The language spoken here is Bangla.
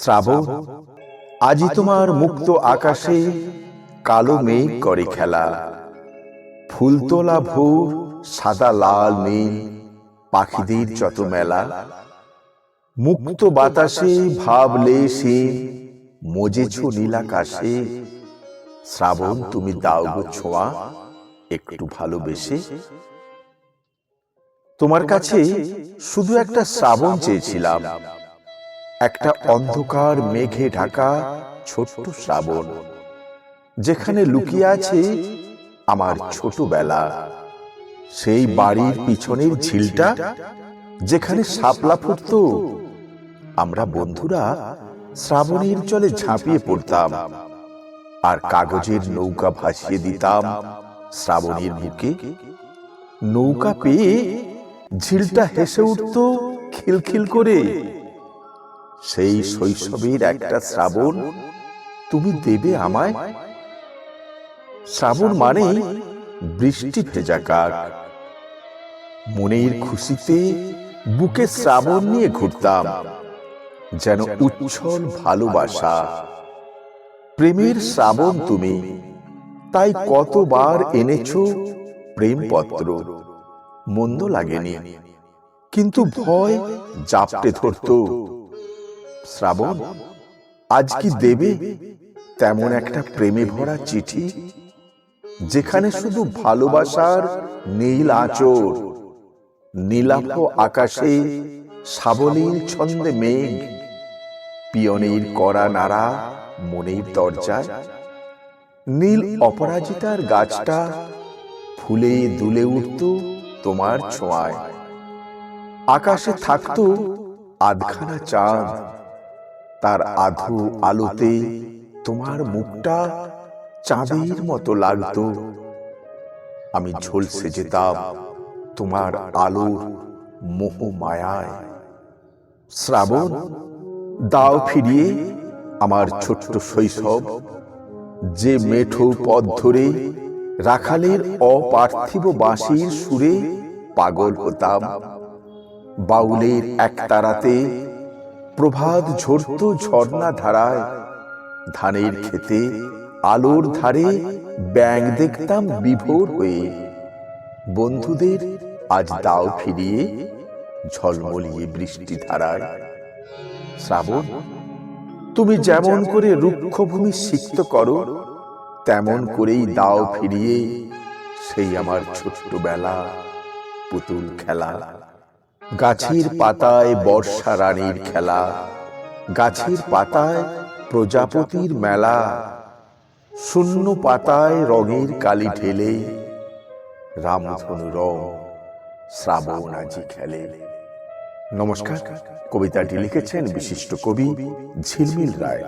শ্রাবণ, আজি তোমার মুক্ত আকাশে কালো মেঘ করে খেলা। ফুলতোলা ভোর, সাদা লাল নীল, পাখিদের যত মেলা। মুক্ত বাতাসে ভাবলে সে মজেছ নীলাকাশে। শ্রাবণ, তুমি দাও গো ছোঁয়া একটু ভালোবেসে। তোমার কাছে শুধু একটা শ্রাবণ চেয়েছিলাম, একটা অন্ধকার মেঘে ঢাকা ছোট্ট শ্রাবণ, যেখানে লুকিয়ে আছে আমার ছোটবেলা। সেই বাড়ির পিছনের ঝিলটা যেখানে শাপলা ফুটতো, আমরা বন্ধুরা শ্রাবণের জলে ঝাঁপিয়ে পড়তাম আর কাগজের নৌকা ভাসিয়ে দিতাম শ্রাবণের বুকে। নৌকা পেয়ে ঝিলটা হেসে উঠত খিলখিল করে। সেই শৈশবের একটা শ্রাবণ তুমি দেবে আমায়। শ্রাবণ মানে বৃষ্টি ভেজা কাক। মনের খুশিতে বুকে শ্রাবণ নিয়ে ঘুরতাম, যেন উচ্ছল ভালোবাসা। প্রেমের শ্রাবণ তুমি, তাই কতবার এনেছো প্রেমপত্র। মন্দ লাগেনি, কিন্তু ভয় জাপটে ধরত। শ্রাবণ, আজ কি দেবে তেমন একটা প্রেমে ভরা চিঠি, যেখানে শুধু ভালোবাসার নীল আঁচড়, নীলাভ আকাশে সাবলীল ছন্দে মেঘ, পিয়নের করা নাড়া মনের দরজায়। নীল অপরাজিতার গাছটা ফুলে দুলে উঠত তোমার ছোঁয়ায়। আকাশে থাকতো আধখানা চাঁদ, তার আধো আলোতে তোমার মুখটা চাঁদের মতো লাগতো। আমি ঝলসে যেতাম তোমার আলোর মোহ মায়ায়। শ্রাবণ, দাও ফিরিয়ে আমার ছোট্ট শৈশব, যে মেঠো পথ ধরে রাখালের অপার্থিব বাঁশির সুরে পাগল হতাম। বাউলের একতারাতে প্রভাত ঝরত ঝর্ণা ধারায়। ধানের খেতে আলোর ধারে ব্যাঙ দেখতাম বিভোর হয়ে। বন্ধুদের আজ দাও ফিরিয়ে ঝলমলিয়ে বৃষ্টি ধারায়। শ্রাবণ, তুমি যেমন করে রুক্ষভূমি সিক্ত করো, তেমন করেই দাও ফিরিয়ে সেই আমার ছোট্টবেলা পুতুল খেলা। গাছের পাতায় বর্ষা রানীর খেলা, গাছের পাতায় প্রজাপতির মেলা। শূন্য পাতায় রঙের কালি ঢেলে রামধনু রং শ্রাবণ আজি খেলে। নমস্কার, কবিতাটি লিখেছেন বিশিষ্ট কবি ঝিলমিল রায়।